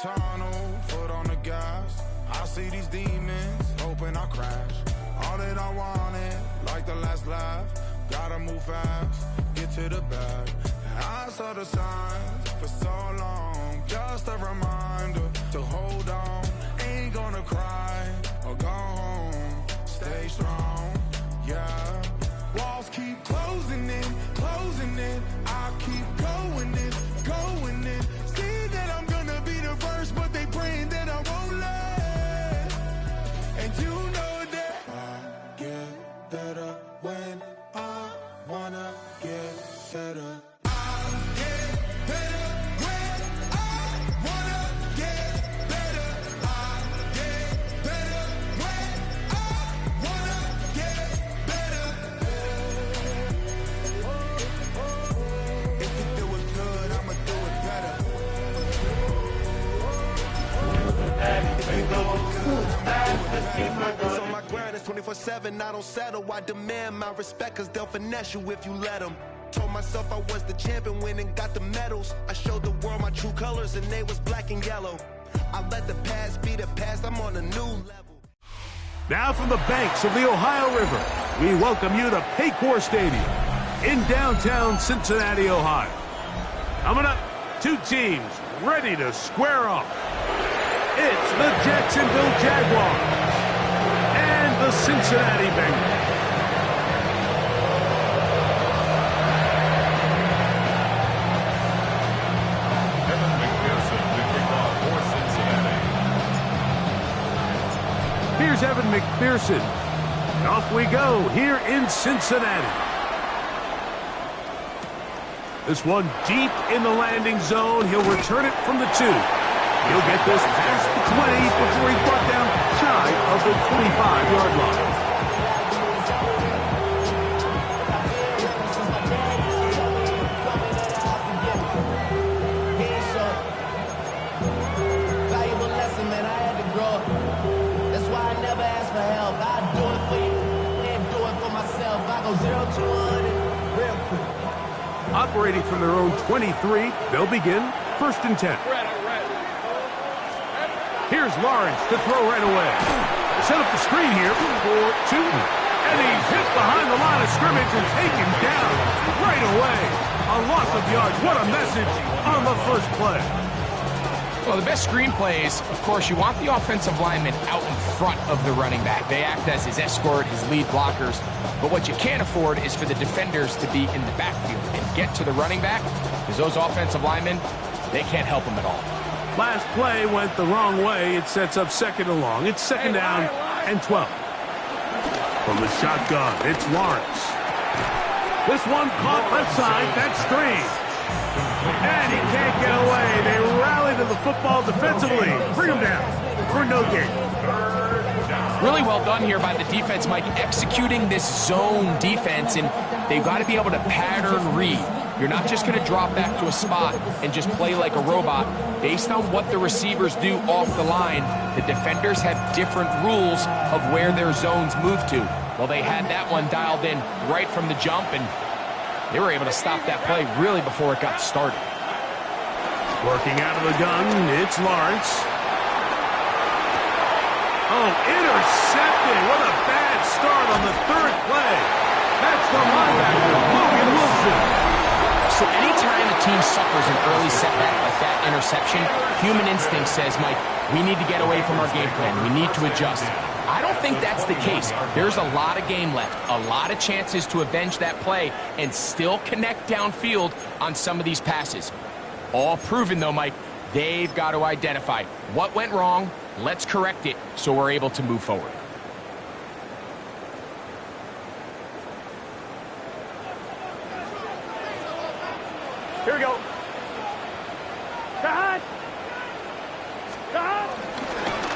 tunnel, foot on the gas. I see these demons, hoping I crash. All that I wanted, like the last laugh. Gotta move fast, get to the bag. I saw the signs for so long, just a reminder to hold on. Ain't gonna cry or go home, stay strong, yeah. Walls keep closing in, I keep going in. See that I'm gonna be the first, but they praying that I won't let. And you know that I get better when I wanna get better. On my grind, it's 24/7, I don't settle. I demand my respect, cause they'll finesse you if you let them. Told myself I was the champion, win and got the medals. I showed the world my true colors and they was black and yellow. I let the past be the past, I'm on a new level. Now from the banks of the Ohio River, we welcome you to Paycor Stadium in downtown Cincinnati, Ohio. Coming up, two teams ready to square off. It's the Jacksonville Jaguars and the Cincinnati Bengals. Evan McPherson to kick off for Cincinnati. Here's Evan McPherson. And off we go here in Cincinnati. This one deep in the landing zone. He'll return it from the 2. He'll get this past the 20 before he's brought down shy of the 25-yard line. Valuable lesson, man. I had to grow up. That's why I never ask for help. I do it for you and do it for myself. I go 0 to 1 real quick. Operating from their own 23, they'll begin 1st and 10. Here's Lawrence to throw right away. Set up the screen here for 2. And he's hit behind the line of scrimmage and taken down right away. A loss of yards. What a message on the first play. Well, the best screen plays, of course, you want the offensive lineman out in front of the running back. They act as his escort, his lead blockers. But what you can't afford is for the defenders to be in the backfield and get to the running back, because those offensive linemen, they can't help him at all. Last play went the wrong way. It sets up 2nd and long. It's 2nd down and 12. From the shotgun, it's Lawrence. This one caught left side. That's strange. And he can't get away. They rally to the football defensively. Bring him down for no gain. Really well done here by the defense, Mike, executing this zone defense, and they've got to be able to pattern read. You're not just going to drop back to a spot and just play like a robot. Based on what the receivers do off the line, the defenders have different rules of where their zones move to. Well, they had that one dialed in right from the jump, and they were able to stop that play really before it got started. Working out of the gun, it's Lawrence. Oh, intercepted. What a bad start on the 3rd play. That's the linebacker, Logan Wilson. So anytime a team suffers an early setback like that interception, human instinct says, Mike, we need to get away from our game plan. We need to adjust. I don't think that's the case. There's a lot of game left, a lot of chances to avenge that play and still connect downfield on some of these passes. All proven, though, Mike, they've got to identify what went wrong, let's correct it so we're able to move forward. Here we go. Cut!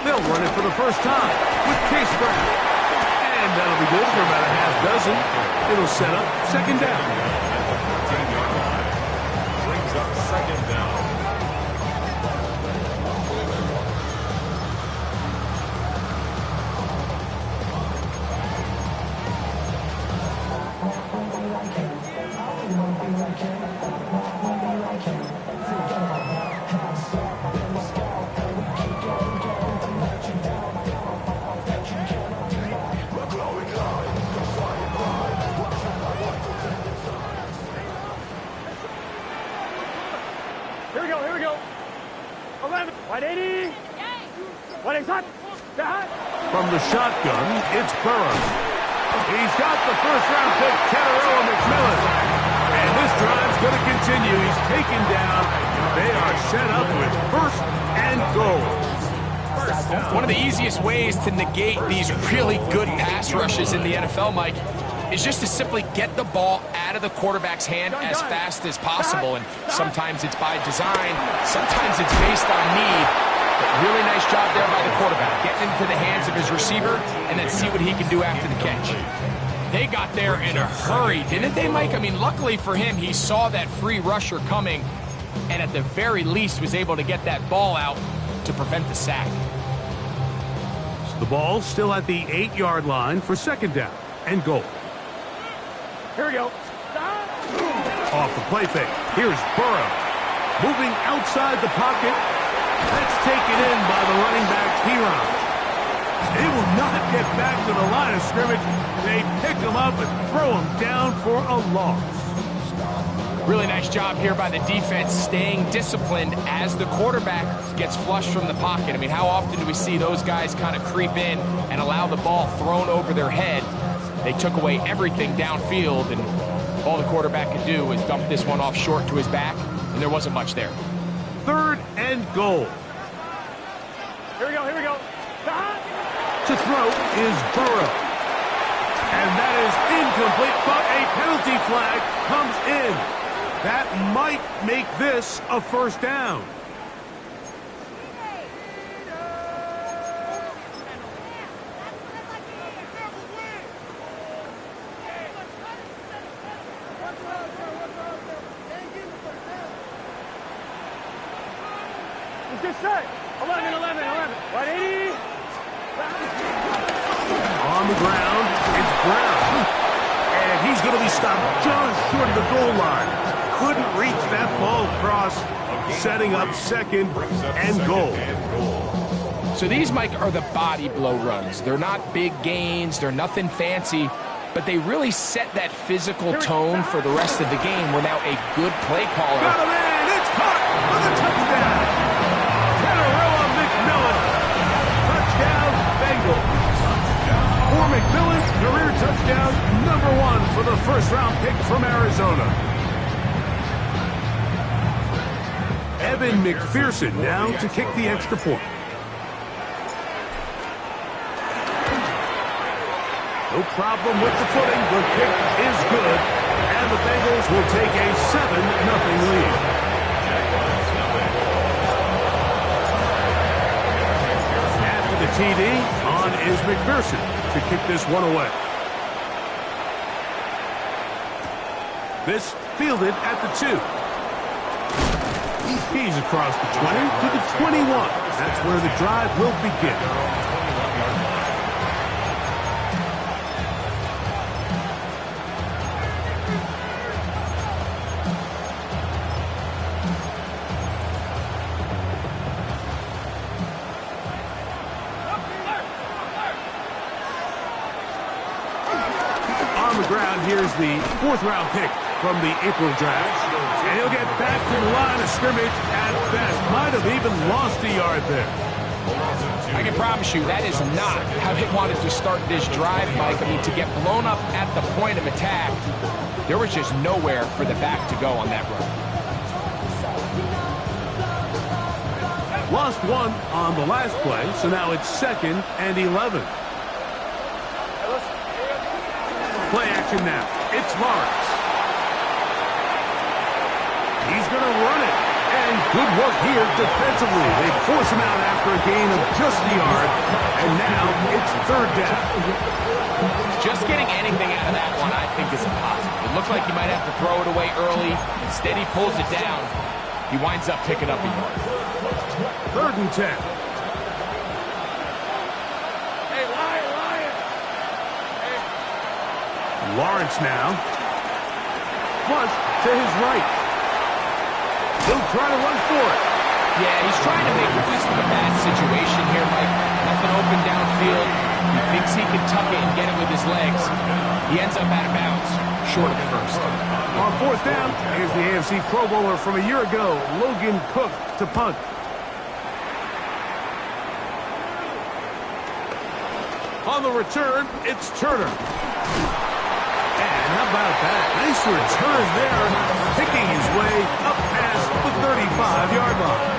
They'll run it for the first time with Case Brown. And that'll be good for about a half dozen. It'll set up 2nd down. Brings up 2nd down. shotgun, it's Burrow. He's got the first-round pick, Kennerella McMillan. And this drive's going to continue. He's taken down. They are set up with first and goal. One of the easiest ways to negate these really good pass rushes in the NFL, Mike, is just to simply get the ball out of the quarterback's hand as fast as possible. And sometimes it's by design, sometimes it's based on need. But really nice job there by the quarterback, getting into the hands of his receiver and then see what he can do after the catch. They got there in a hurry, didn't they, Mike? I mean, luckily for him, he saw that free rusher coming and at the very least was able to get that ball out to prevent the sack. The ball still at the 8-yard line for second down and goal. Here we go. Off the play fake. Here's Burrow. Moving outside the pocket. That's taken in by the running back, Piron. They will not get back to the line of scrimmage. They pick him up and throw him down for a loss. Really nice job here by the defense staying disciplined as the quarterback gets flushed from the pocket. I mean, how often do we see those guys kind of creep in and allow the ball thrown over their head? They took away everything downfield, and all the quarterback could do was dump this one off short to his back, and there wasn't much there. Third and goal. Here we go, here we go. To throw is Burrow. And that is incomplete, but a penalty flag comes in. That might make this a first down. Just set. 11, 11, 11. 180. On the ground, it's Brown. And he's going to be stopped just short of the goal line. Couldn't reach that ball across, setting up second and goal. So these, Mike, are the body blow runs. They're not big gains. They're nothing fancy. But they really set that physical tone for the rest of the game. We're now a good play caller. Got him in. It's caught for the touchdown. Kennerella McMillan. Touchdown, Bengals. For McMillan, career touchdown number 1 for the first-round pick from Arizona. Evan McPherson now to kick the extra point. No problem with the footing. The kick is good. And the Bengals will take a 7-0 lead. After the TD, on is McPherson to kick this one away. This fielded at the 2. He's across the 20 to the 21. That's where the drive will begin. On the ground, here's the 4th-round pick from the April draft. And he'll get back to the line of scrimmage at best. Might have even lost a yard there. I can promise you that is not how he wanted to start this drive, Mike. I mean, to get blown up at the point of attack, there was just nowhere for the back to go on that run. Lost one on the last play, so now it's 2nd and 11. Play action now. It's Lawrence. He's going to run it. And good work here defensively. They force him out after a gain of just a yard. And now it's 3rd down. Just getting anything out of that one, I think, is impossible. It looked like he might have to throw it away early. Instead, he pulls it down. He winds up picking up a yard. 3rd and 10. Hey, Lion. Hey. Lawrence now. Flush to his right. He'll try to run for it. Yeah, he's trying to make the best of a bad situation here, Mike. Nothing open downfield. He thinks he can tuck it and get it with his legs. He ends up out of bounds, short of the 1st. On 4th down, here's the AFC Pro Bowler from a year ago, Logan Cook, to punt. On the return, it's Turner. And how about that? Nice return there, picking his way up past the 35-yard line.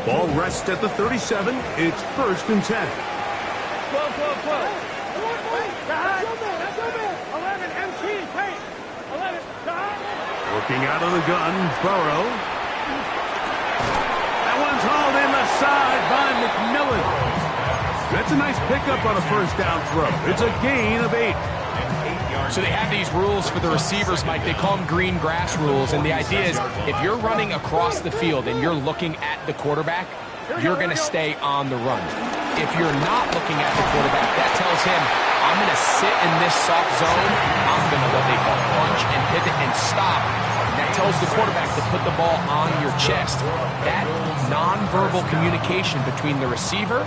Ball rests at the 37. It's 1st and 10. Close. 11, MT, pace. 11, Working out of the gun, Burrow. That one's hauled in the side by McMillan. That's a nice pickup on a 1st down throw. It's a gain of 8. So they have these rules for the receivers, Mike. They call them green grass rules. And the idea is if you're running across the field and you're looking at the quarterback, you're going to stay on the run. If you're not looking at the quarterback, that tells him, I'm going to sit in this soft zone. I'm going to what they call punch and pivot and stop. And that tells the quarterback to put the ball on your chest. That nonverbal communication between the receiver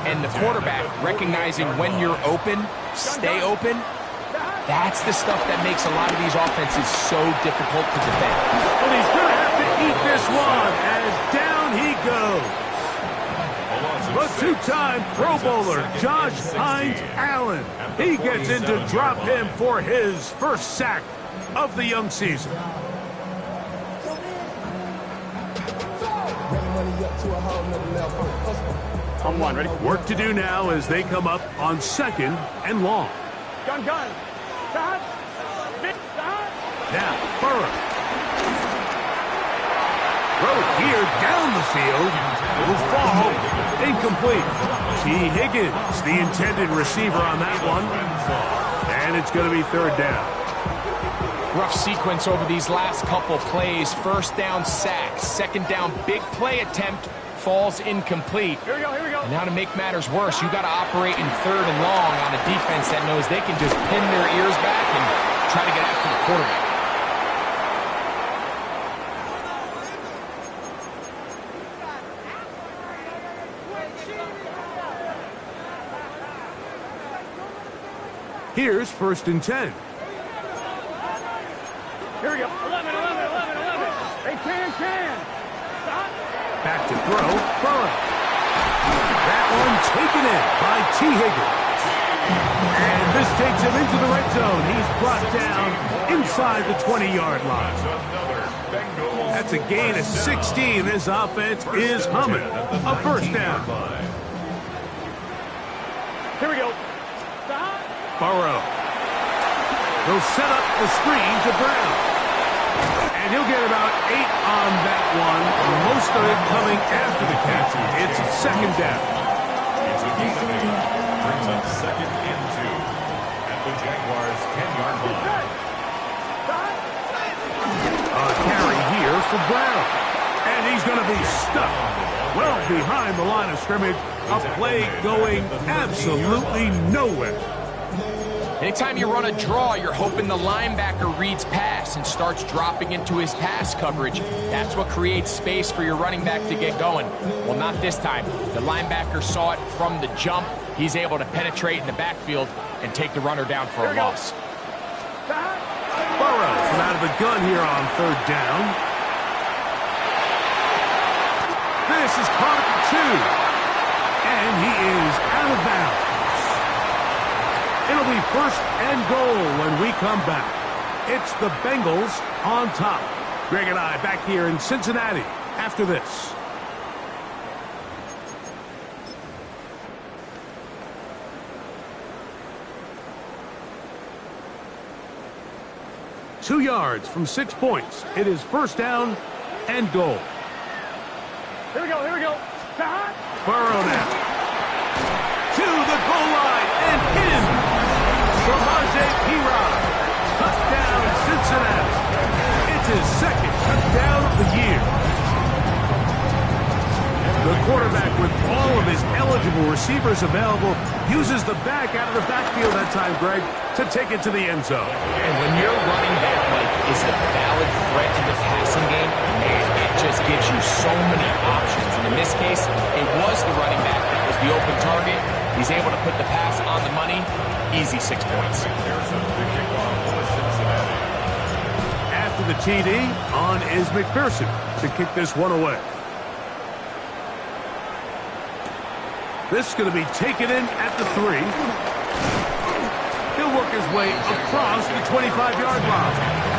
and the quarterback, recognizing when you're open, stay open, that's the stuff that makes a lot of these offenses so difficult to defend. But he's going to have to eat this one as down he goes. The 2-time Pro Bowler, Josh Hines Allen. He gets in to drop him for his 1st sack of the young season. On 1, ready? Work to do now as they come up on 2nd and long. Gun. Stop. Now, Burrow. Throw here down the field. Will fall. Incomplete. T. Higgins, the intended receiver on that one. And it's going to be 3rd down. Rough sequence over these last couple plays. 1st down sack. 2nd down big play attempt. Falls incomplete. Here we go. And now to make matters worse, you got to operate in 3rd and long on a defense that knows they can just pin their ears back and try to get after the quarterback. Here's 1st and 10. Here we go. 11. They can. Stop. Back to throw. Burrow. That one taken in by T. Higgins. And this takes him into the red zone. He's brought down inside the 20-yard line. That's a gain of 16. This offense is humming. A 1st down. Here we go. Stop. Burrow. He'll set up the screen to Brown. And he'll get about 8 on that one. Most of it coming after the catch. It's 2nd down. It's a gain of 8. Brings up 2nd and 2 at the Jaguars' 10-yard line. A carry here for Brown. And he's going to be stuck well behind the line of scrimmage. A play going absolutely nowhere. Anytime you run a draw, you're hoping the linebacker reads pass and starts dropping into his pass coverage. That's what creates space for your running back to get going. Well, not this time. The linebacker saw it from the jump. He's able to penetrate in the backfield and take the runner down for a loss. Burrow from out of the gun here on 3rd down. This is caught at 2. And he is out of bounds. It'll be 1st and goal when we come back. It's the Bengals on top. Greg and I back here in Cincinnati after this. Two yards from 6 points. It is 1st down and goal. Here we go. Burrow now. To the goal line and in. Samaje Perine. Touchdown, Cincinnati. It's his 2nd touchdown of the year. The quarterback, with all of his eligible receivers available, uses the back out of the backfield that time, Greg, to take it to the end zone. And when your running back, Mike, is a valid threat in the passing game, man, it just gives you so many options. And in this case, it was the running back that was the the open target. He's able to put the pass on the money. Easy 6 points. After the TD, on is McPherson to kick this one away. This is going to be taken in at the 3. He'll work his way across the 25-yard line.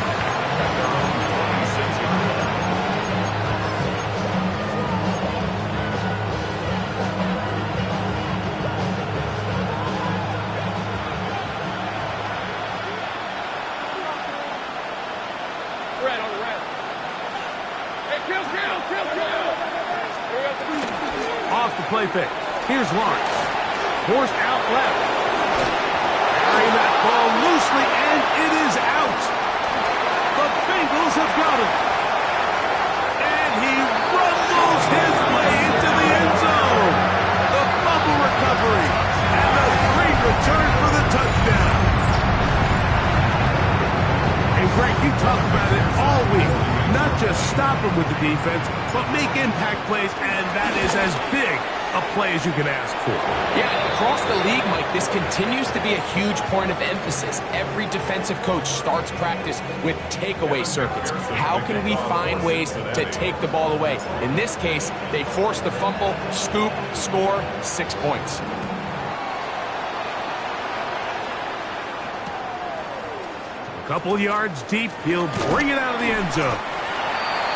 Off the play fake. Here's Lawrence. Forced out left. Carrying that ball loosely, and it is out. The Bengals have got it. And he rumbles his way into the end zone. The fumble recovery. And the free return for the touchdown. And Greg, you talked about it all week. Not just stop him with the defense, but make impact plays, and that is as big a play as you can ask for. Yeah, across the league, Mike, this continues to be a huge point of emphasis. Every defensive coach starts practice with takeaway circuits. How can we find ways to take the ball away? In this case, they force the fumble, scoop, score, 6 points. A couple yards deep, he'll bring it out of the end zone.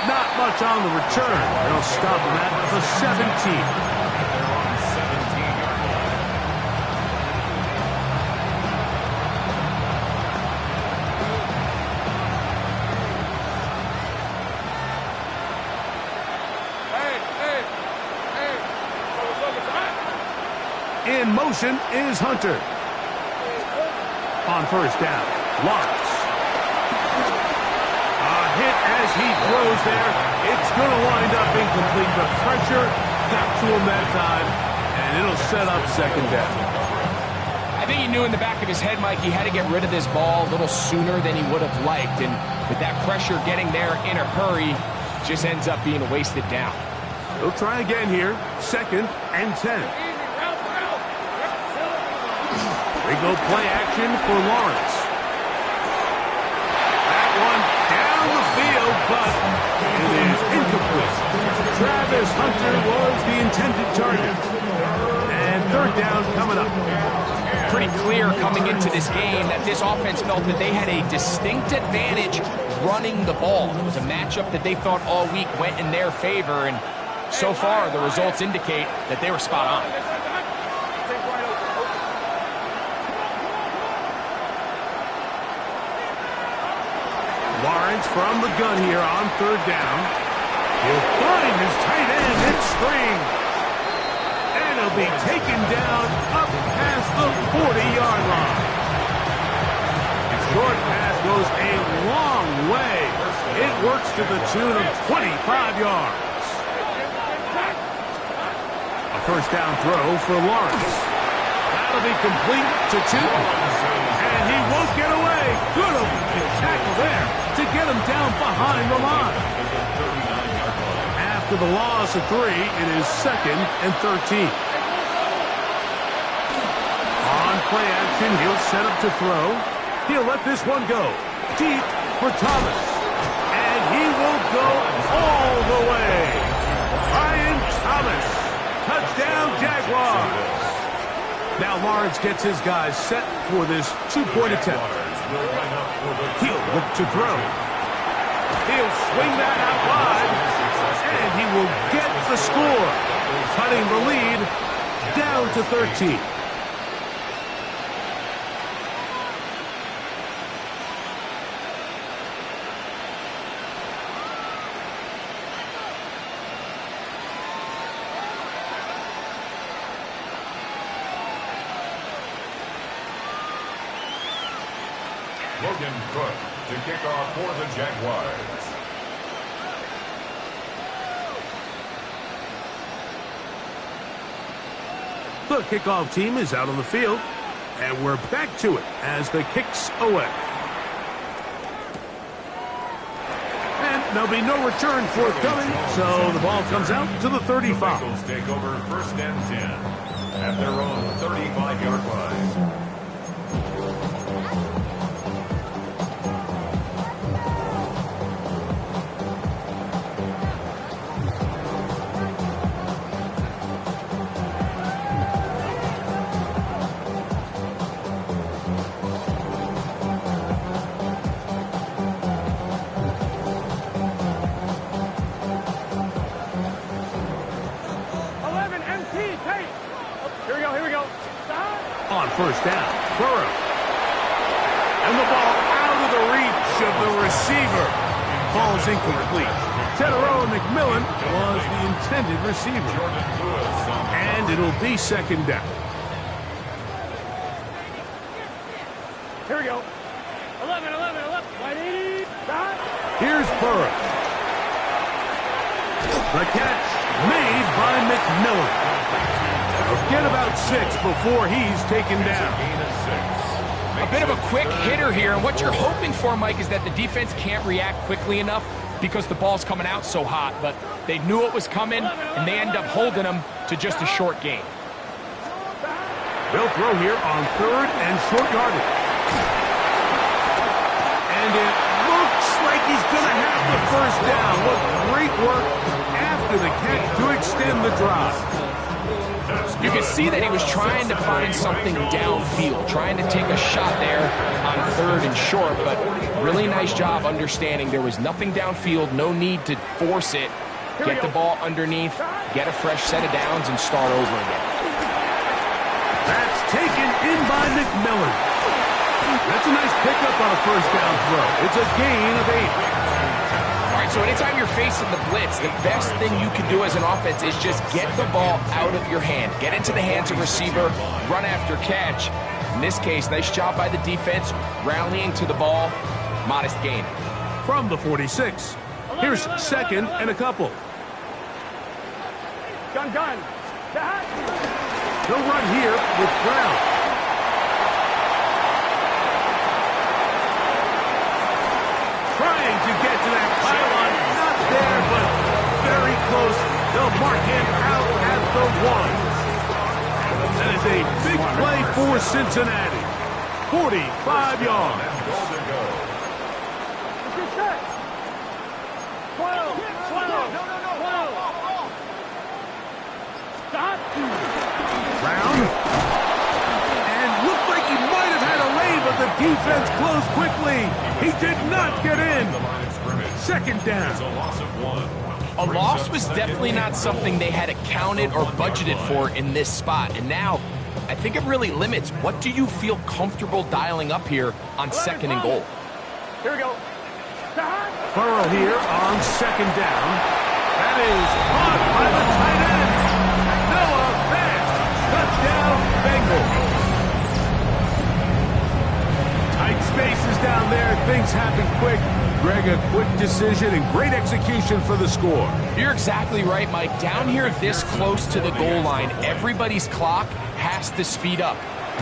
Not much on the return. They'll stop him at the 17. In motion is Hunter. On first down, Lawrence. Hit as he throws there. It's going to wind up incomplete. The pressure got to him that time, and it'll set up second down. I think he knew in the back of his head, Mike, he had to get rid of this ball a little sooner than he would have liked, and with that pressure getting there in a hurry, just ends up being a wasted down. He'll try again here. 2nd and 10. They go play action for Lawrence. But it is incomplete. Travis Hunter was the intended target. And third down coming up. Pretty clear coming into this game that this offense felt that they had a distinct advantage running the ball. It was a matchup that they thought all week went in their favor, and so far the results indicate that they were spot on. Lawrence from the gun here on third down. He'll find his tight end in string. And he'll be taken down up past the 40-yard line. The short pass goes a long way. It works to the tune of 25 yards. A first down throw for Lawrence. That'll be complete to 2. And he won't get away. Good tackle there to get him down behind the line. After the loss of 3, it is 2nd and 13. On play action, he'll set up to throw. He'll let this one go deep for Thomas. And he will go all the way. Ryan Thomas. Touchdown, Jaguars. Now Lawrence gets his guys set for this 2-point attempt. He'll look to throw. He'll swing that out wide, and he will get the score, cutting the lead down to 13. Logan Cook to kick off for the Jaguars. The kickoff team is out on the field, and we're back to it as the kick's away. And there'll be no return forthcoming, so the ball comes out to the 35. The Bengals take over 1st and 10. at their own 35-yard line. On first down, Burrow. And the ball out of the reach of the receiver. Ball's incomplete. Tedero McMillan was the intended receiver. And it'll be second down. Here we go. 11. Wide 80. Here's Burrow. The catch made by McMillan. Get about 6 before he's taken down. A bit of a quick hitter here, and what you're hoping for, Mike, is that the defense can't react quickly enough because the ball's coming out so hot, but they knew it was coming, and they end up holding them to just a short gain. They'll throw here on 3rd and short yardage. And it looks like he's going to have the first down. What great work after the catch to extend the drive. You could see that he was trying to find something downfield, trying to take a shot there on 3rd and short, but really nice job understanding there was nothing downfield, no need to force it. Get the ball underneath, get a fresh set of downs, and start over again. That's taken in by McMillan. That's a nice pickup on a first down throw. It's a gain of 8. All right, so anytime you're facing the blitz, the best thing you can do as an offense is just get the ball out of your hand. Get into the hands of receiver, run after catch. In this case, nice job by the defense, rallying to the ball, modest gain. From the 46, here's 2nd and a couple. Gun. He'll run here with Brown. Trying to get to that pylon, not there, but very close. They'll mark him out at the 1. That is a big play for Cincinnati. 45 yards. 12. Brown. And looked like he might have had a lay, but the defense closed quickly. He did not get in. 2nd down. A loss was definitely not something they had accounted or budgeted for in this spot. And now, I think it really limits. What do you feel comfortable dialing up here on 2nd and goal? Here we go. Burrow here on 2nd down. That is caught by the tight end. Noah Fant. Touchdown, Bengals. Tight spaces down there. Things happen quick. Greg, a quick decision and great execution for the score. You're exactly right, Mike. Down here this close to the goal line, everybody's clock has to speed up.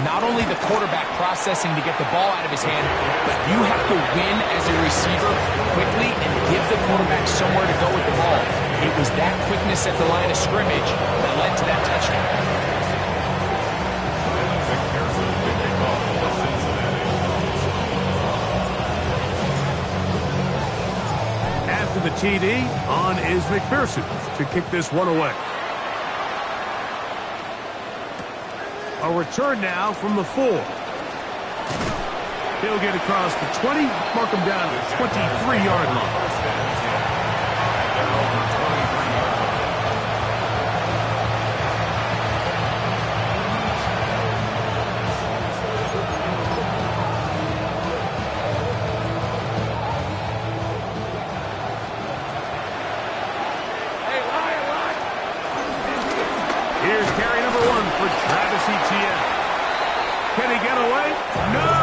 Not only the quarterback processing to get the ball out of his hand, but you have to win as a receiver quickly and give the quarterback somewhere to go with the ball. It was that quickness at the line of scrimmage that led to that touchdown. After the TD, on is McPherson to kick this one away. A return now from the 4. He'll get across the 20, mark him down to the 23-yard line. Here's carry number 1 for Travis Etienne. Can he get away? No!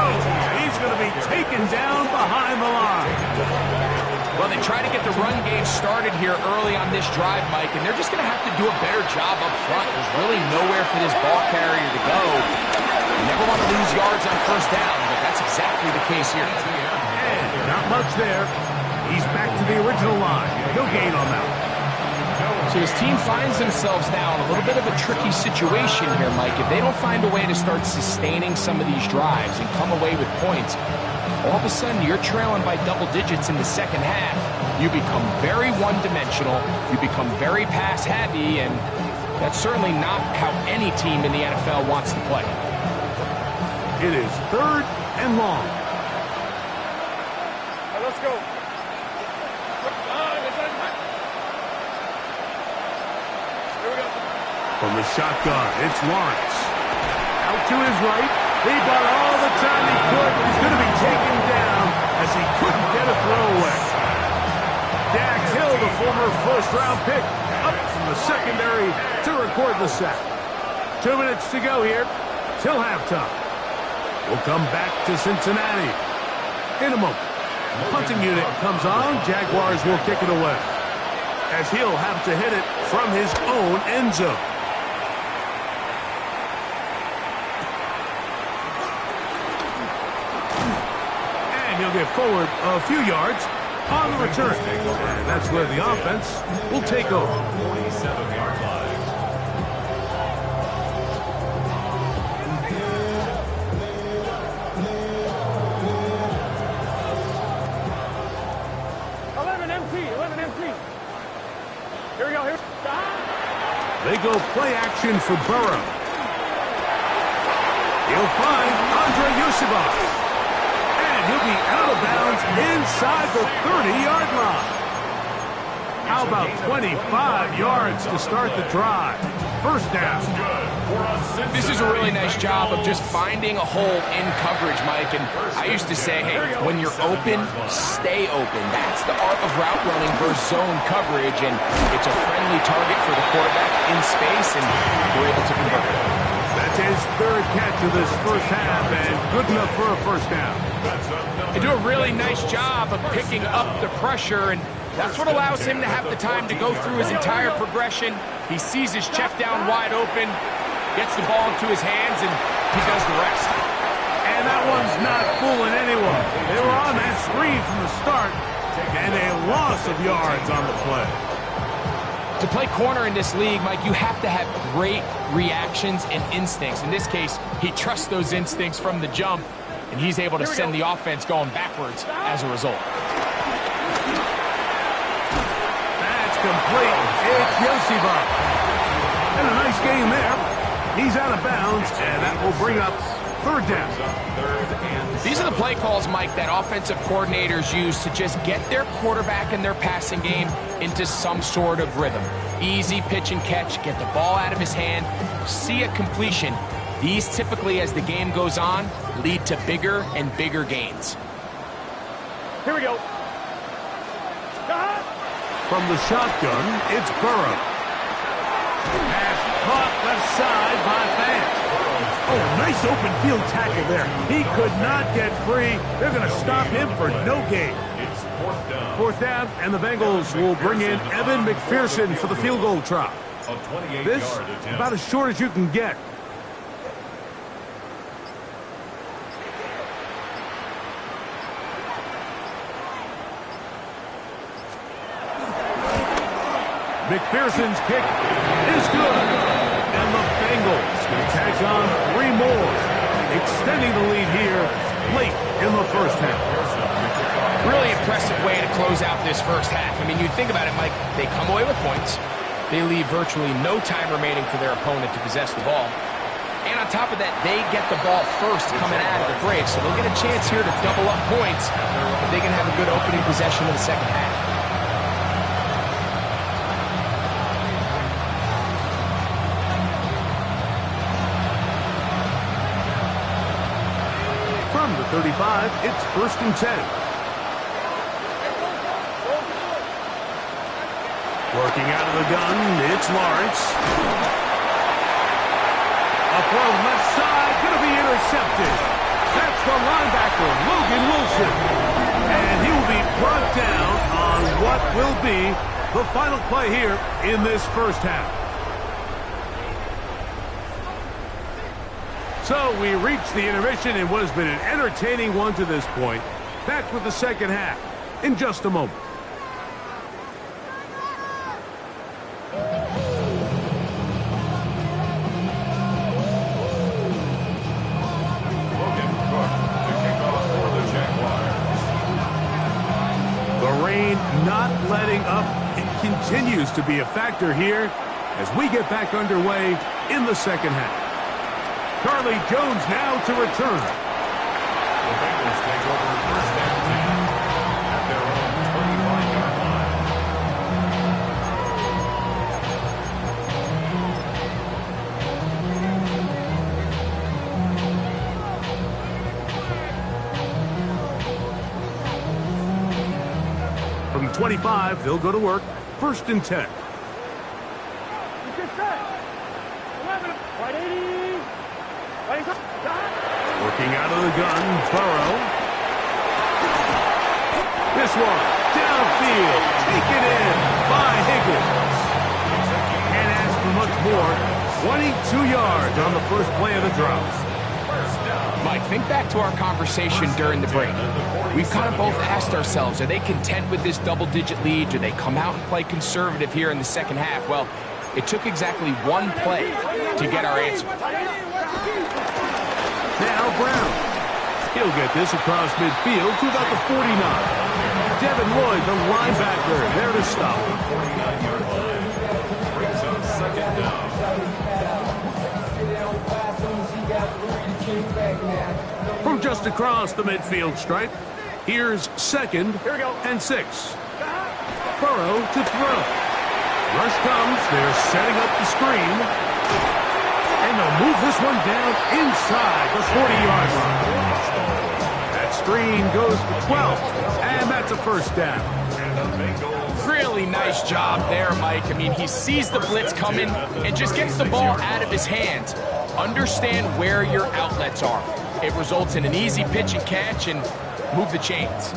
He's going to be taken down behind the line. Well, they try to get the run game started here early on this drive, Mike, and they're just going to have to do a better job up front. There's really nowhere for this ball carrier to go. You never want to lose yards on first down, but that's exactly the case here. And not much there. He's back to the original line. No gain on that one. So this team finds themselves now in a little bit of a tricky situation here, Mike. If they don't find a way to start sustaining some of these drives and come away with points, all of a sudden you're trailing by double digits in the second half. You become very one-dimensional, you become very pass-heavy, and that's certainly not how any team in the NFL wants to play. It is 3rd and long. Let's go. From the shotgun, it's Lawrence. Out to his right. He got all the time he could, but he's going to be taken down as he couldn't get a throw away. Jags Hill, the former first-round pick, up from the secondary to record the sack. 2 minutes to go here till halftime. We'll come back to Cincinnati in a moment. Punting unit comes on. Jaguars will kick it away, as he'll have to hit it from his own end zone. And he'll get forward a few yards on the return. And that's where the offense will take over. 47-yard line. Here we go. Here. They go play action for Burrow. He'll find Andre Yusufov. And he'll be out of bounds inside the 30-yard line. How about 25 yards to start the drive? First down. This is a really nice job of just finding a hole in coverage, Mike. And I used to say, hey, when you're open, stay open. That's the art of route running versus zone coverage. And it's a friendly target for the quarterback in space, and we're able to convert it. That's his 3rd catch of this first half, and good enough for a first down. They do a really nice job of picking up the pressure, and that's what allows him to have the time to go through his entire progression. He sees his check down wide open, gets the ball into his hands, and he does the rest. And that one's not fooling anyone. They were on that screen from the start, and a loss of yards on the play. To play corner in this league, Mike, you have to have great reactions and instincts. In this case, he trusts those instincts from the jump, and he's able to send the offense going backwards as a result. That's complete. It's Yosibov. And a nice game there. He's out of bounds, and that will bring up 3rd down. These are the play calls, Mike, that offensive coordinators use to just get their quarterback and their passing game into some sort of rhythm. Easy pitch and catch, get the ball out of his hand, see a completion. These typically, as the game goes on, lead to bigger and bigger gains. Here we go. From the shotgun, it's Burrow. Pass caught left side by Fant. Oh, nice open field tackle there. He could not get free. They're going to stop him for no gain. It's 4th down. 4th down, and the Bengals will bring in Evan McPherson for the field goal try. This, about as short as you can get. McPherson's kick is good. And the Bengals will tack on 3 more, extending the lead here late in the first half. Really impressive way to close out this first half. I mean, you think about it, Mike, they come away with points. They leave virtually no time remaining for their opponent to possess the ball. And on top of that, they get the ball first coming out of the break. So they'll get a chance here to double up points if they can have a good opening possession in the second half. From the 35, it's 1st and 10. Working out of the gun, it's Lawrence. A throw left side, going to be intercepted. That's the linebacker, Logan Wilson. And he will be brought down on what will be the final play here in this first half. So we reach the intermission in what has been an entertaining one to this point. Back with the second half in just a moment. up. It continues to be a factor here as we get back underway in the second half. Charlie Jones now to return. The Bengals take over first and 10 at their own 25-yard line. From the 25, they'll go to work. First and 10. Working out of the gun, Burrow. This one, downfield, taken in by Higgins. Can't ask for much more. 22 yards on the first play of the drop. Mike, think back to our conversation during the break. We've kind of both asked ourselves, are they content with this double-digit lead? Do they come out and play conservative here in the second half? Well, it took exactly one play to get our answer. Now Brown. He'll get this across midfield to about the 49. Devin Lloyd, the linebacker, there to stop. 49-yard line. Brings up second down. From just across the midfield stripe, here's second and 6. Burrow to throw. Rush comes. They're setting up the screen. And they'll move this one down inside the 40-yard line. That screen goes for 12. And that's a first down. Really nice job there, Mike. I mean, he sees the blitz coming and just gets the ball out of his hands. Understand where your outlets are. It results in an easy pitch and catch and move the chains.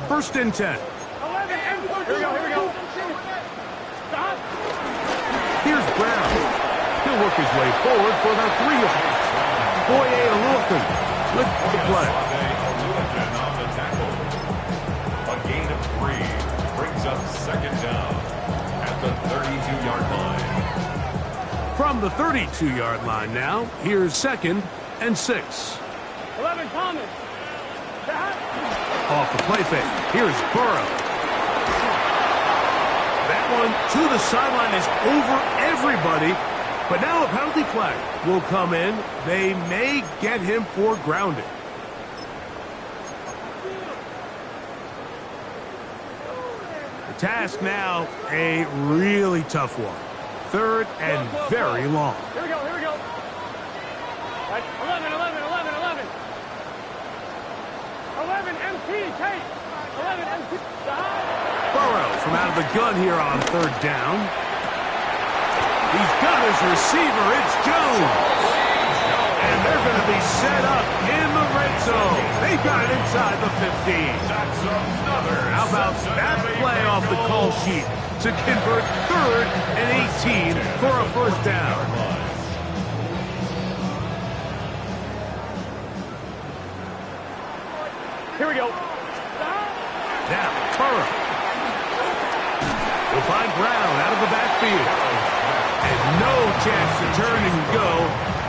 First and 10. Here we go. Stop. Here's Brown. He'll work his way forward for about 3 yards. Foye Oluokun with the play. On the tackle. A gain of 3 brings up second down at the 32-yard line. From the 32-yard line now, here's second and 6. 11, Thomas. Off the play fake. Here's Burrow. That one to the sideline is over everybody. But now a penalty flag will come in. They may get him for grounding. The task now, a really tough one. Third and very long. Here we go. That's 11. 11 MP, take. 11 MP. Stop. Burrow from out of the gun here on third down. He's got his receiver. It's Jones. And they're going to be set up in the red zone. They've got it inside the 15. How about that play off the call sheet to convert third and 18 for a first down? Here we go. Now, Burrow. We'll find Brown out of the backfield. And no chance to turn and go.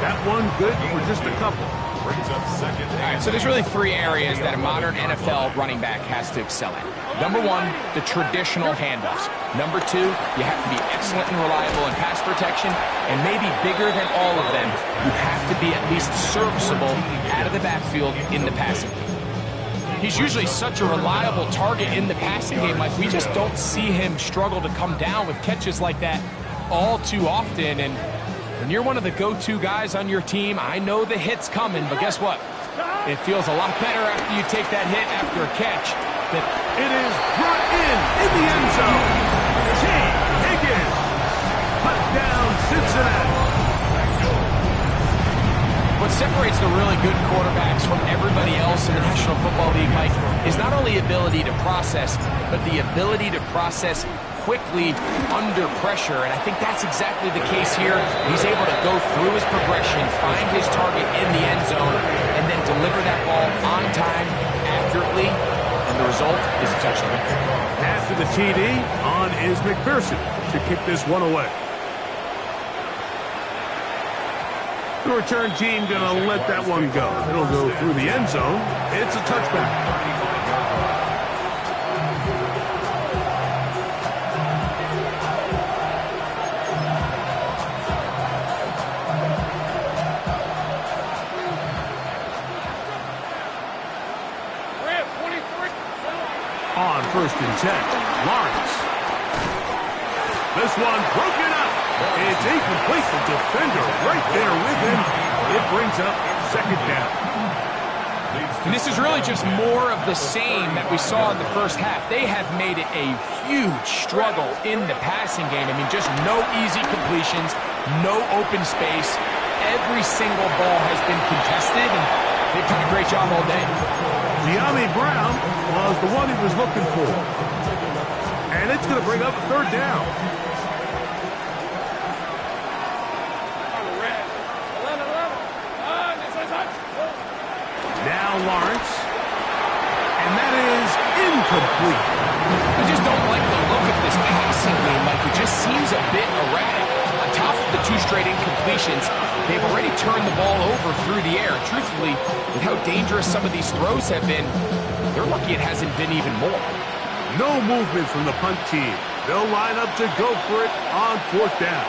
That one good for just a couple. Brings up second. All right, so there's really 3 areas that a modern NFL running back has to excel at. Number 1, the traditional handoffs. Number 2, you have to be excellent and reliable in pass protection. And maybe bigger than all of them, you have to be at least serviceable out of the backfield in the passing game. He's usually such a reliable target in the passing game. Like, we just don't see him struggle to come down with catches like that all too often. And when you're one of the go-to guys on your team, I know the hit's coming, but guess what? It feels a lot better after you take that hit after a catch. It is brought in the end zone. T. Higgins. Touchdown, Cincinnati. What separates the really good quarterbacks from everybody else in the National Football League, Mike, is not only ability to process, but the ability to process quickly under pressure. And I think that's exactly the case here. He's able to go through his progression, find his target in the end zone, and then deliver that ball on time, accurately, and the result is a touchdown. After the TD, on is McPherson to kick this one away. The return team going to let that one go. It'll go through the end zone. It's a touchback. on 1st and 10. Lawrence. This one broken up. It's incomplete. The defender right there with him. It brings up 2nd down. And this is really just more of the same that we saw in the first half. They have made it a huge struggle in the passing game. I mean, just no easy completions, no open space. Every single ball has been contested, and they've done a great job all day. De'Ami Brown was the one he was looking for. And it's going to bring up 3rd down. Now Lawrence. And that is incomplete. I just don't like the look of this passing game. Like, it just seems a bit erratic. On top of the 2 straight incompletions, they've already turned the ball over through the air. Truthfully, with how dangerous some of these throws have been, they're lucky it hasn't been even more. No movement from the punt team. They'll line up to go for it on 4th down.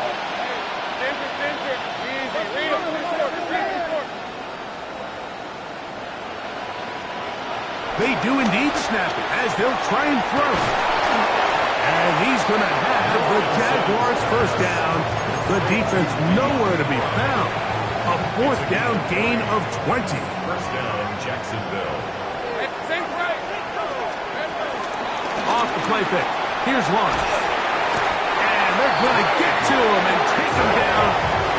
They do indeed snap it as they'll try and throw it. And he's going to have the Jaguars 1st down. The defense nowhere to be found. A 4th down gain of 20. 1st down, Jacksonville. Off the play fake. Here's Lawrence. And they're going to get to him and take him down.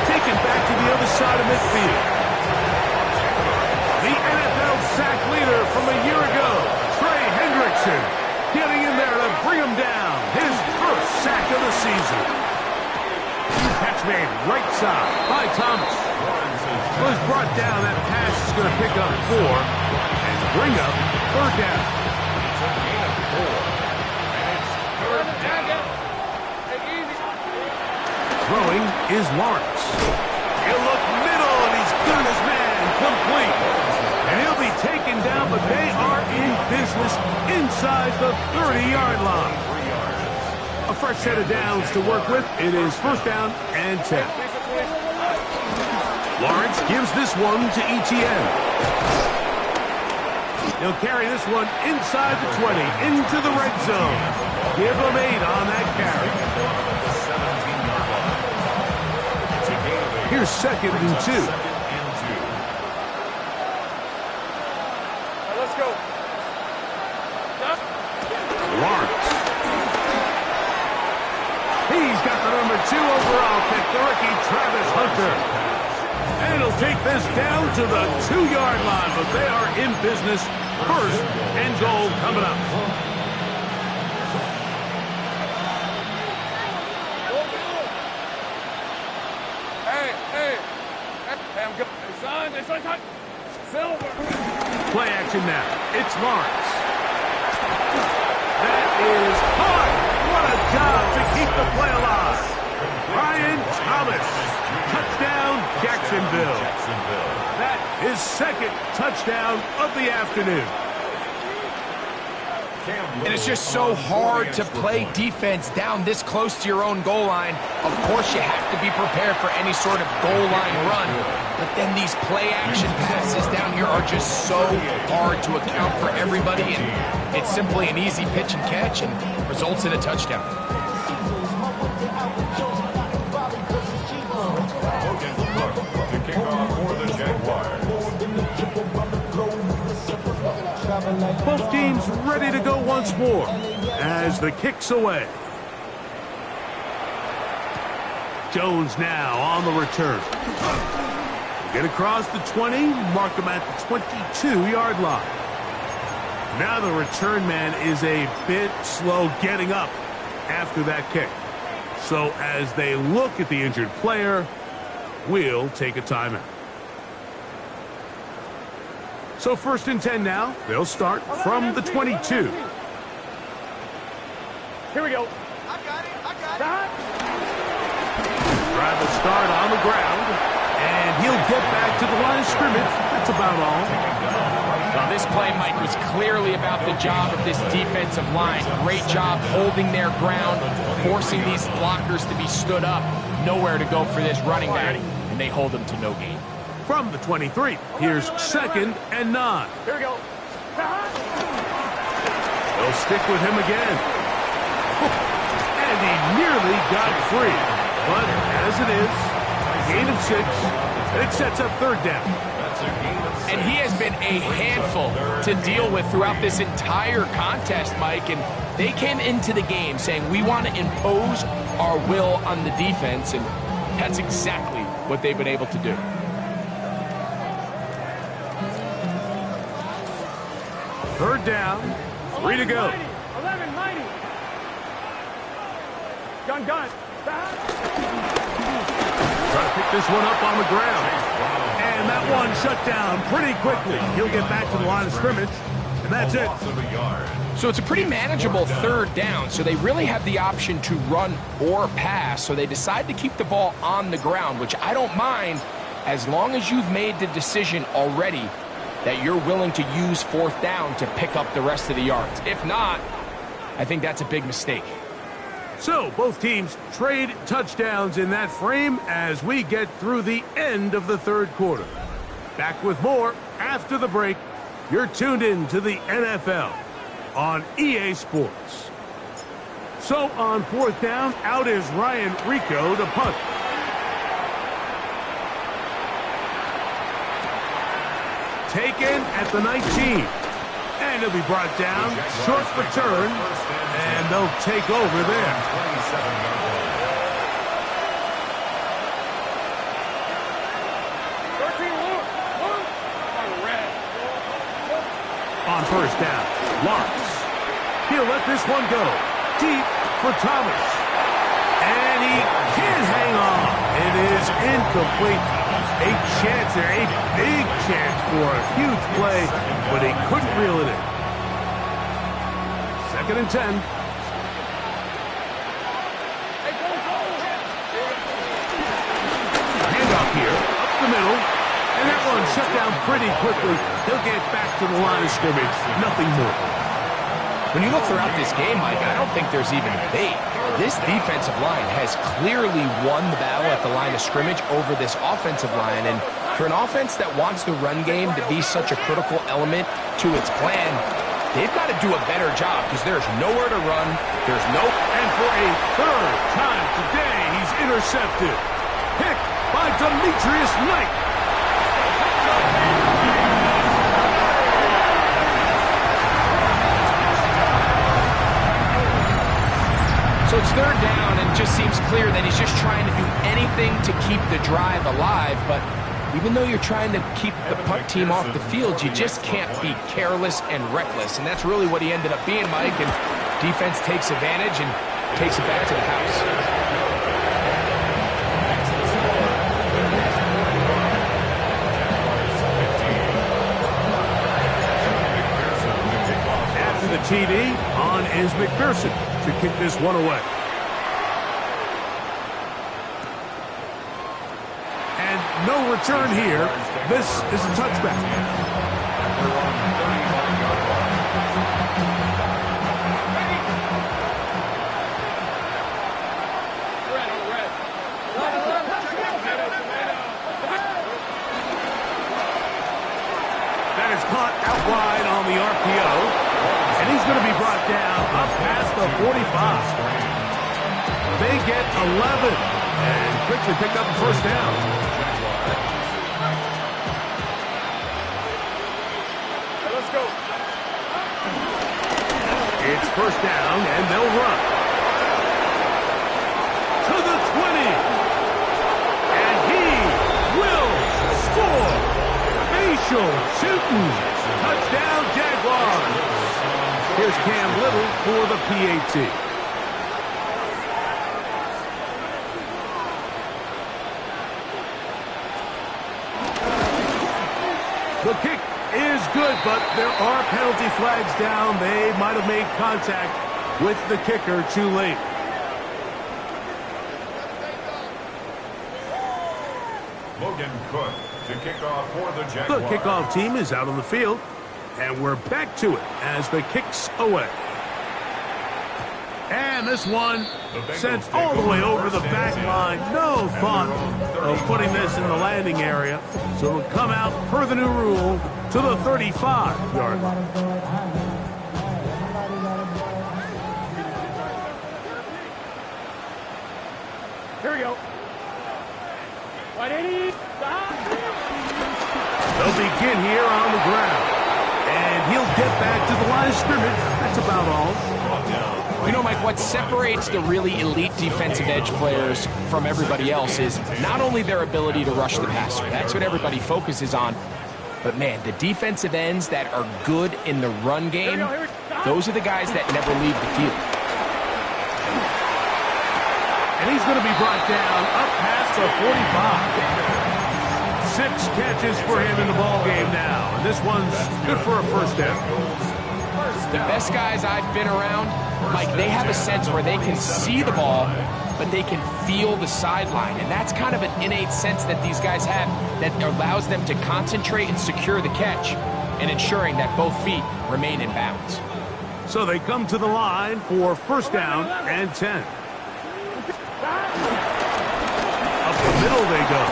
Taken back to the other side of midfield. The NFL sack leader from a year ago, Trey Hendrickson, getting in there to bring him down. His 1st sack of the season. Catch made right side by Thomas. Was brought down. That pass is going to pick up 4 and bring up 3rd down. It's a gain of 4. And it's 3rd down. Throwing is Lawrence. He'll look middle, and he's got his man complete. And he'll be taken down, but they are in business inside the 30-yard line. A fresh set of downs to work with. It is 1st down and 10. Lawrence gives this one to ETN. He'll carry this one inside the 20, into the red zone. Give him 8 on that carry. Here's 2nd and 2. Let's go. Lawrence. He's got the number 2 overall pick, the rookie Travis Hunter. And it'll take this down to the 2-yard line, but they are in business. 1st and goal coming up. Hey, I'm good. Son. Silver. Play action now. It's Lawrence. That is hard. What a job to keep the play alive. Brian Thomas. Touchdown, Jacksonville. That is 2nd touchdown of the afternoon. And it's just so hard to play defense down this close to your own goal line. Of course, you have to be prepared for any sort of goal line run. But then these play-action passes down here are just so hard to account for everybody. And it's simply an easy pitch and catch and results in a touchdown. To kick off for the Jaguars. Both teams ready to go once more as the kick's away. Jones now on the return. Get across the 20, mark him at the 22-yard line. Now the return man is a bit slow getting up after that kick. So as they look at the injured player, we'll take a timeout. So 1st and 10 now. They'll start from the 22. Here we go. I got it. Drive will start on the ground, and he'll get back to the line of scrimmage. That's about all. Now, this play, Mike, was clearly about the job of this defensive line. Great job holding their ground, forcing these blockers to be stood up. Nowhere to go for this running back, and they hold them to no gain. From the 23, here's 2nd and 9. Here we go. They'll stick with him again. And he nearly got free. But as it is, a gain of 6, and it sets up third down. And he has been a handful to deal with throughout this entire contest, Mike. And they came into the game saying, we want to impose our will on the defense. And that's exactly what they've been able to do. Third down, 3 to go. 11, mighty. Gun. Try to pick this one up on the ground. And that one shut down pretty quickly. He'll get back to the line of scrimmage, and that's it. So it's a pretty manageable third down, so they really have the option to run or pass, so they decide to keep the ball on the ground, which I don't mind as long as you've made the decision already that you're willing to use fourth down to pick up the rest of the yards. If not, I think that's a big mistake. So both teams trade touchdowns in that frame as we get through the end of the third quarter. Back with more after the break. You're tuned in to the NFL on EA Sports. So on fourth down, out is Ryan Rico to punt. Taken at the 19. And he'll be brought down, short return, and they'll take over there. On first down, Lawrence. He'll let this one go. Deep for Thomas. And he can't hang on. It is incomplete. A chance there, a big chance for a huge play, but he couldn't reel it in. 2nd and 10. Handoff here, up the middle, and that one shut down pretty quickly. He'll get back to the line of scrimmage, nothing more. When you look throughout this game, Mike, I don't think there's even a debate. This defensive line has clearly won the battle at the line of scrimmage over this offensive line. And for an offense that wants the run game to be such a critical element to its plan, they've got to do a better job because there's nowhere to run. There's no... And for a third time today, he's intercepted. Picked by Demetrius Knight. So it's third down, and it just seems clear that he's just trying to do anything to keep the drive alive. But even though you're trying to keep the punt team off the field, you just can't be careless and reckless. And that's really what he ended up being, Mike. And defense takes advantage and takes it back to the house. After the TD, on is McPherson to kick this one away. And no return here. This is a touchback. That is caught out wide on the RPO. And he's going to be brought down up past the 45. They get 11 and quickly pick up a first down. Let's go. It's first down, and they'll run. To the 20. And he will score. Facial shooting. Touchdown, Jaguars. Here's Cam Little for the PAT. The kick is good, but there are penalty flags down. They might have made contact with the kicker too late. Logan Cook to kick off for the Jaguars. The kickoff team is out on the field. And we're back to it as the kick's away. And this one sent all the way over the back line. No thought of putting this in the landing area. So it'll come out per the new rule to the 35-yard line. Here we go. 180. Stop. They'll begin here on the ground. And he'll get back to the line of scrimmage. That's about all. You know, Mike, what separates the really elite defensive edge players from everybody else is not only their ability to rush the passer. That's what everybody focuses on. But, man, the defensive ends that are good in the run game, those are the guys that never leave the field. And he's going to be brought down up past the 45. 6 catches for him in the ball game now. And this one's good for a first down. The best guys I've been around, Mike, they have a sense where they can see the ball, but they can feel the sideline. And that's kind of an innate sense that these guys have that allows them to concentrate and secure the catch and ensuring that both feet remain in bounds. So they come to the line for first down and 10. Up the middle they go.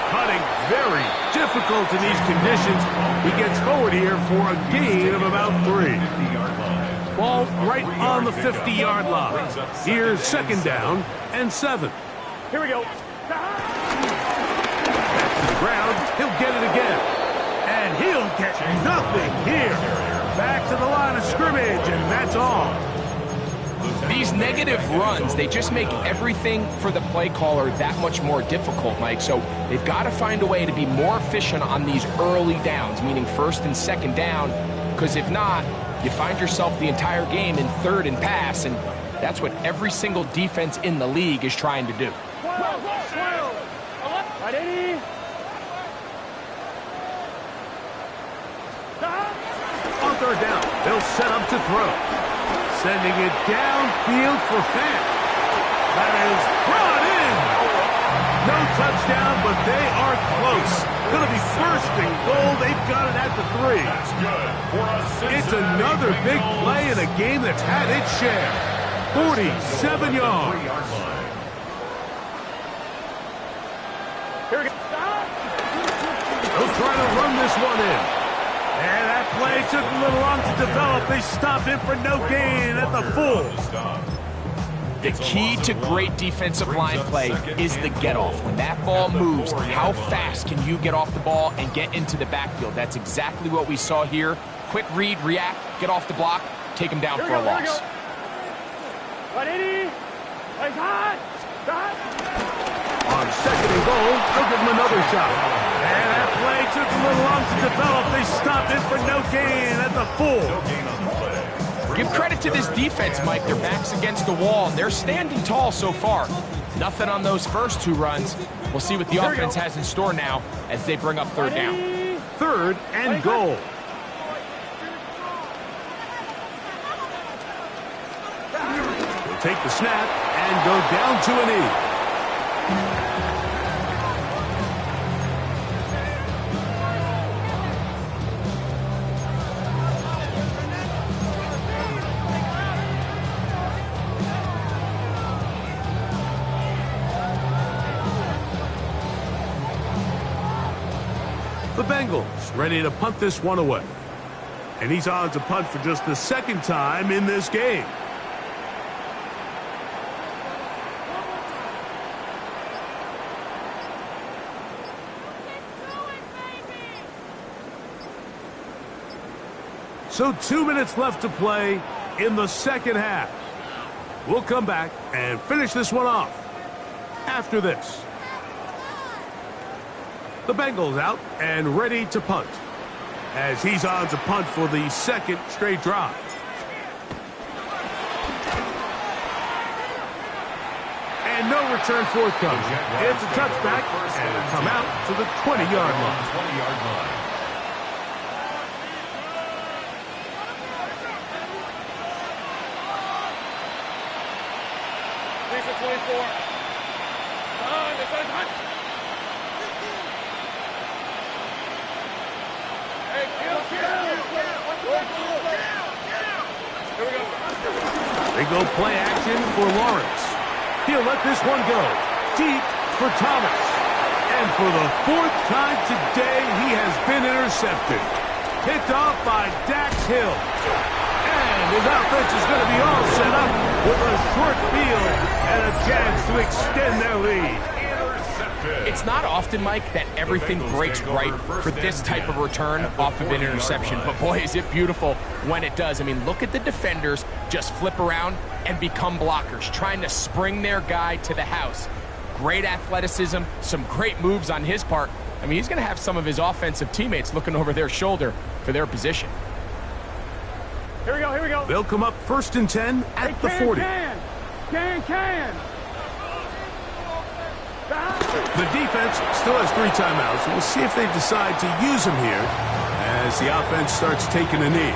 Cutting very difficult in these conditions. He gets forward here for a gain of about 3. Ball right on the 50-yard line. Here's second down and 7. Here we go. Back to the ground. He'll get it again. And he'll get nothing here. Back to the line of scrimmage, and that's all. These negative runs, they just make everything for the play caller that much more difficult, Mike. So they've got to find a way to be more efficient on these early downs, meaning first and second down, because if not, you find yourself the entire game in third and pass, and that's what every single defense in the league is trying to do. 180. On third down, they'll set up to throw. Sending it downfield for Fant. That is brought in. No touchdown, but they are close. Going to be first and goal. They've got it at the 3. It's another big play in a game that's had its share. 47 yards. Here we go. They'll try to run this one in. And that play took a little long to develop. They stopped him for no gain at the full. The key to great defensive line play is the get-off. When that ball moves, how fast can you get off the ball and get into the backfield? That's exactly what we saw here. Quick read, react, get off the block, take him down for a loss. 180. Play hot. Stop. On second and goal, they'll give him another shot. And that play took a little long to develop. They stopped it for no gain at the full. Give credit to this defense, Mike. Their back's against the wall, and they're standing tall so far. Nothing on those first 2 runs. We'll see what the offense has in store now as they bring up third down. Third and goal. They'll take the snap and go down to a knee. The Bengals ready to punt this one away. And he's on to punt for just the second time in this game. So 2 minutes left to play in the second half. We'll come back and finish this one off after this. The Bengals out and ready to punt as he's on to punt for the second straight drive. And no return forthcoming. It's a touchback and it'll come out to the 20-yard line. They go play action for Lawrence. He'll let this one go. Deep for Thomas. And for the 4th time today, he has been intercepted. Picked off by Dax Hill. And his offense is going to be all set up with a short field and a chance to extend their lead. It's not often, Mike, that everything breaks right for this type of return off of an interception. But boy, is it beautiful when it does. I mean, look at the defenders just flip around and become blockers, trying to spring their guy to the house. Great athleticism, some great moves on his part. I mean, he's going to have some of his offensive teammates looking over their shoulder for their position. Here we go, here we go. They'll come up 1st and 10 at the 40. Can. The defense still has 3 timeouts. We'll see if they decide to use them here as the offense starts taking a knee.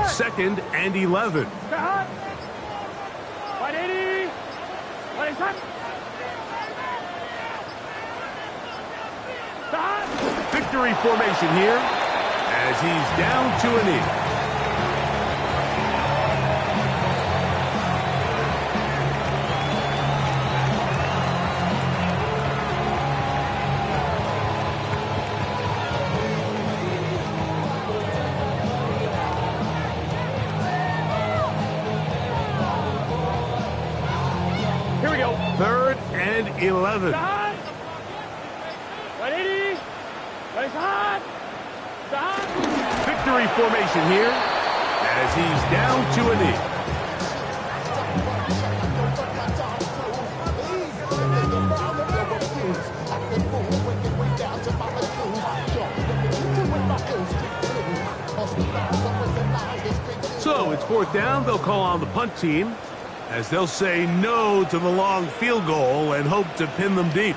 Second and 11. Stop. 180. What is that? Stop. Victory formation here as he's down to a knee. Here we go. 3rd and 11. Stop. 180. What is that? Stop. Victory formation here as he's down to a knee. So it's 4th down. They'll call on the punt team as they'll say no to the long field goal and hope to pin them deep.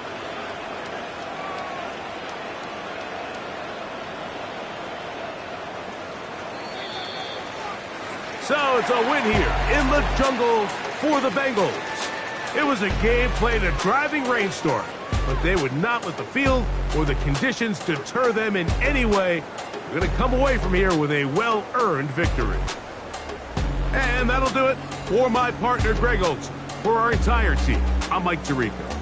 So it's a win here in the jungle for the Bengals. It was a game played in a driving rainstorm, but they would not let the field or the conditions deter them in any way. They're going to come away from here with a well-earned victory. And that'll do it for my partner, Greg Olson. For our entire team, I'm Mike Tirico.